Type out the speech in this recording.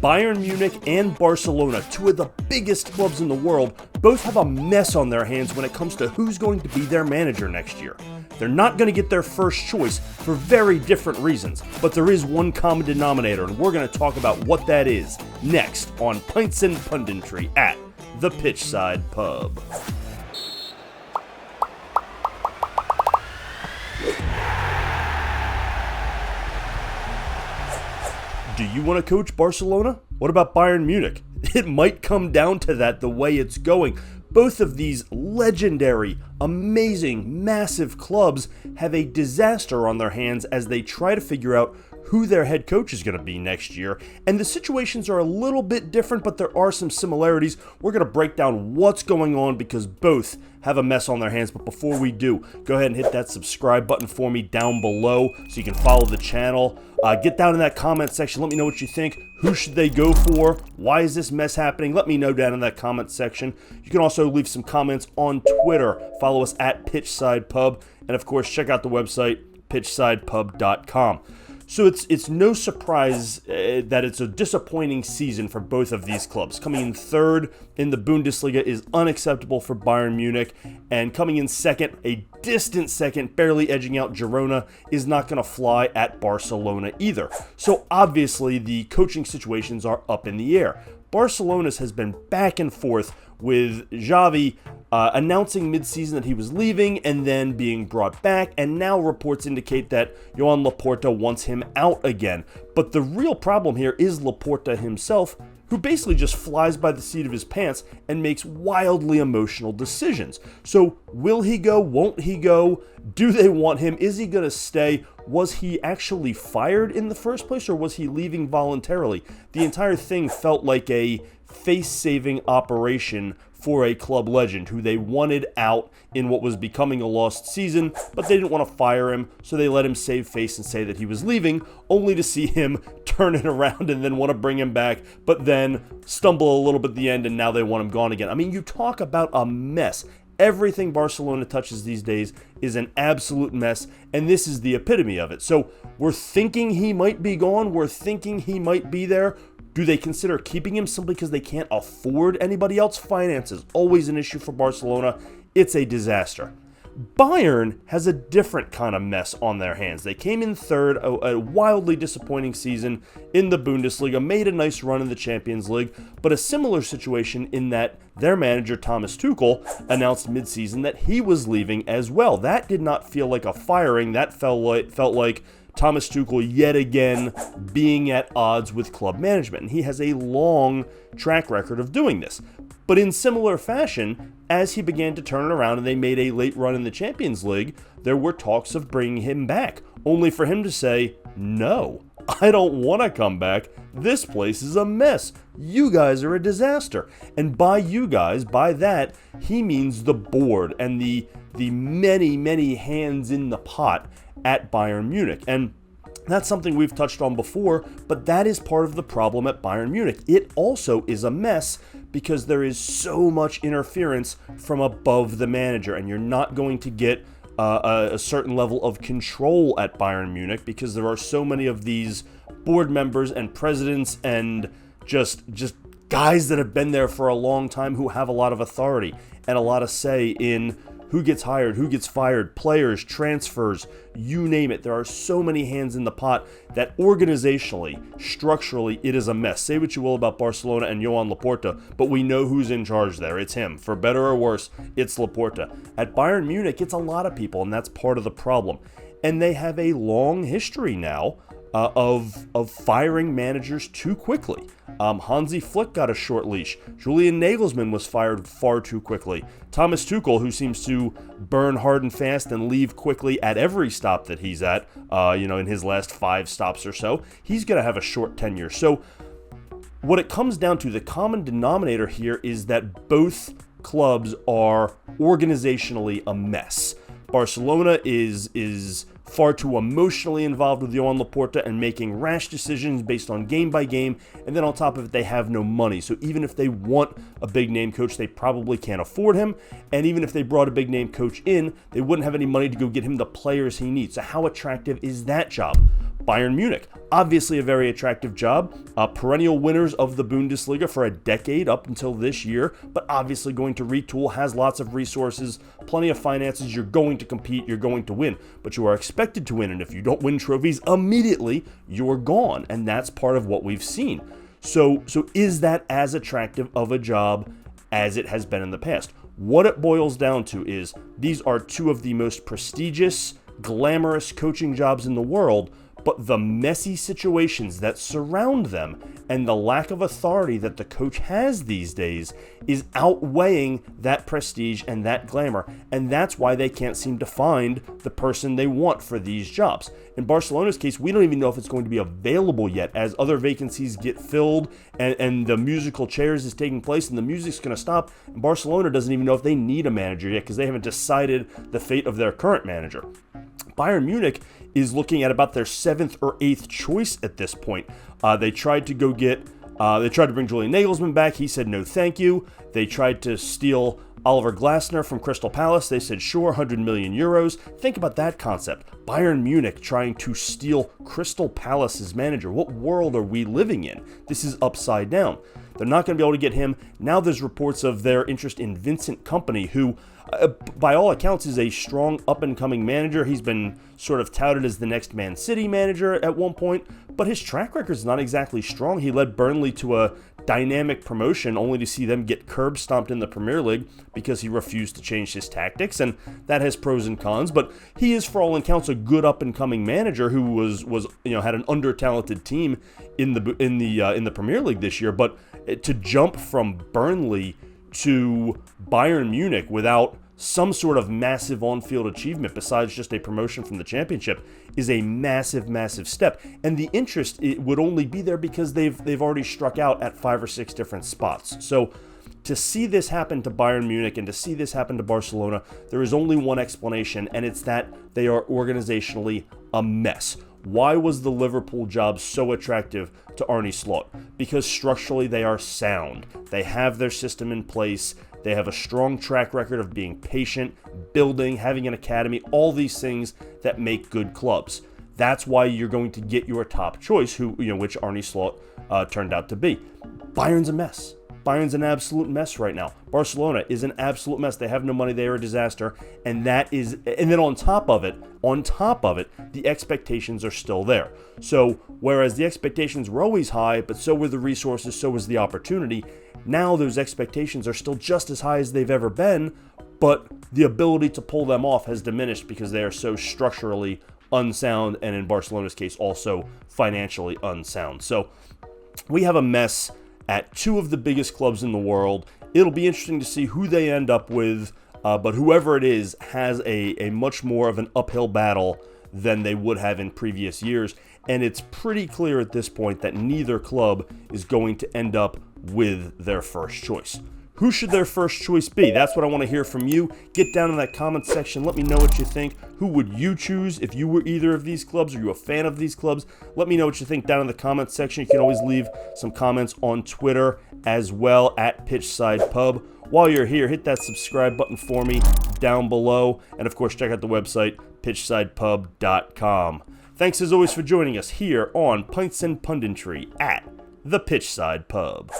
Bayern Munich and Barcelona, two of the biggest clubs in the world, both have a mess on their hands when it comes to who's going to be their manager next year. They're not going to get their first choice for very different reasons, but there is one common denominator, and we're going to talk about what that is next on Pints and Punditry at the Pitchside Pub. Do you want to coach Barcelona? What about Bayern Munich? It might come down to that the way it's going. Both of these legendary, amazing, massive clubs have a disaster on their hands as they try to figure out who their head coach is going to be next year. And the situations are a little bit different, but there are some similarities. We're going to break down what's going on because both have a mess on their hands. But before we do, go ahead and hit that subscribe button for me down below so you can follow the channel. Get down in that comment section. Let me know what you think. Who should they go for? Why is this mess happening? Let me know down in that comment section. You can also leave some comments on Twitter. Follow us at Pitchside Pub. And of course, check out the website, pitchsidepub.com. So it's no surprise that it's a disappointing season for both of these clubs. Coming in third in the Bundesliga is unacceptable for Bayern Munich, and coming in second, a distant second, barely edging out Girona, is not going to fly at Barcelona either. So obviously the coaching situations are up in the air. Barcelona's has been back and forth with Xavi announcing mid-season that he was leaving and then being brought back, and now reports indicate that Joan Laporta wants him out again. But the real problem here is Laporta himself, who basically just flies by the seat of his pants and makes wildly emotional decisions. So will he go? Won't he go? Do they want him? Is he going to stay? Was he actually fired in the first place, or was he leaving voluntarily? The entire thing felt like a face-saving operation for a club legend who they wanted out in what was becoming a lost season, but they didn't want to fire him, so they let him save face and say that he was leaving, only to see him turn it around and then want to bring him back, but then stumble a little bit at the end, and now they want him gone again. I mean, you talk about a mess. Everything Barcelona touches these days is an absolute mess, and this is the epitome of it. So we're thinking he might be gone. We're thinking he might be there. Do they consider keeping him simply because they can't afford anybody else? Finances, always an issue for Barcelona. It's a disaster. Bayern has a different kind of mess on their hands. They came in third, a wildly disappointing season in the Bundesliga, made a nice run in the Champions League, but a similar situation in that their manager, Thomas Tuchel, announced mid-season that he was leaving as well. That did not feel like a firing. That felt like Thomas Tuchel yet again being at odds with club management, and he has a long track record of doing this. But in similar fashion, as he began to turn it around and they made a late run in the Champions League, there were talks of bringing him back, only for him to say, no, I don't want to come back. This place is a mess. You guys are a disaster. And by you guys, by that, he means the board and the many, many hands in the pot at Bayern Munich. And that's something we've touched on before, but that is part of the problem at Bayern Munich. It also is a mess because there is so much interference from above the manager, and you're not going to get a certain level of control at Bayern Munich because there are so many of these board members and presidents and just guys that have been there for a long time who have a lot of authority and a lot of say in who gets hired, who gets fired, players, transfers, you name it. There are so many hands in the pot that organizationally, structurally, it is a mess. Say what you will about Barcelona and Joan Laporta, but we know who's in charge there. It's him. For better or worse, it's Laporta. At Bayern Munich, it's a lot of people, and that's part of the problem. And they have a long history now of firing managers too quickly. Hansi Flick got a short leash. Julian Nagelsmann was fired far too quickly. Thomas Tuchel, who seems to burn hard and fast and leave quickly at every stop that he's at, in his last 5 stops or so, he's going to have a short tenure. So what it comes down to, the common denominator here is that both clubs are organizationally a mess. Barcelona is far too emotionally involved with Joan Laporta and making rash decisions based on game by game, and then on top of it, they have no money. So even if they want a big name coach, they probably can't afford him, and even if they brought a big name coach in, they wouldn't have any money to go get him the players he needs. So how attractive is that job? Bayern Munich, obviously a very attractive job, perennial winners of the Bundesliga for a decade up until this year, but obviously going to retool, has lots of resources, plenty of finances. You're going to compete, you're going to win, but you are expected to win, and if you don't win trophies immediately, you're gone, and that's part of what we've seen. So is that as attractive of a job as it has been in the past? What it boils down to is these are two of the most prestigious, glamorous coaching jobs in the world, but the messy situations that surround them and the lack of authority that the coach has these days is outweighing that prestige and that glamour, and that's why they can't seem to find the person they want for these jobs. In Barcelona's case, we don't even know if it's going to be available yet, as other vacancies get filled and the musical chairs is taking place and the music's going to stop. And Barcelona doesn't even know if they need a manager yet because they haven't decided the fate of their current manager. Bayern Munich is looking at about their 7th or 8th choice at this point. They tried to bring Julian Nagelsmann back. He said no thank you. They tried to steal Oliver Glasner from Crystal Palace. They said sure, 100 million euros. Think about that concept. Bayern Munich trying to steal Crystal Palace's manager. What world are we living in? This is upside down. They're not going to be able to get him. Now there's reports of their interest in Vincent Kompany, who by all accounts is a strong up-and-coming manager. He's been sort of touted as the next Man City manager at one point, but his track record is not exactly strong. He led Burnley to a dynamic promotion only to see them get curb stomped in the Premier League because he refused to change his tactics, and that has pros and cons, but he is for all accounts a good up-and-coming manager who was had an under-talented team in the Premier League this year. But to jump from Burnley to Bayern Munich without some sort of massive on-field achievement besides just a promotion from the championship is a massive, massive step. And the interest, it would only be there because they've already struck out at 5 or 6 different spots. So to see this happen to Bayern Munich and to see this happen to Barcelona, there is only one explanation, and it's that they are organizationally a mess. Why was the Liverpool job so attractive to Arne Slot? Because structurally they are sound. They have their system in place. They have a strong track record of being patient, building, having an academy, all these things that make good clubs. That's why you're going to get your top choice, which Arne Slot turned out to be. Bayern's a mess. Bayern's an absolute mess right now. Barcelona is an absolute mess. They have no money. They are a disaster. And then on top of it, the expectations are still there. So whereas the expectations were always high, but so were the resources, so was the opportunity, now those expectations are still just as high as they've ever been, but the ability to pull them off has diminished because they are so structurally unsound, and in Barcelona's case, also financially unsound. So we have a mess at 2 of the biggest clubs in the world. It'll be interesting to see who they end up with, but whoever it is has a much more of an uphill battle than they would have in previous years, and it's pretty clear at this point that neither club is going to end up with their first choice. Who should their first choice be? That's what I want to hear from you. Get down in that comment section. Let me know what you think. Who would you choose if you were either of these clubs? Are you a fan of these clubs? Let me know what you think down in the comment section. You can always leave some comments on Twitter as well at Pitchside Pub. While you're here, hit that subscribe button for me down below. And of course, check out the website, pitchsidepub.com. Thanks as always for joining us here on Pints and Punditry at the Pitchside Pub.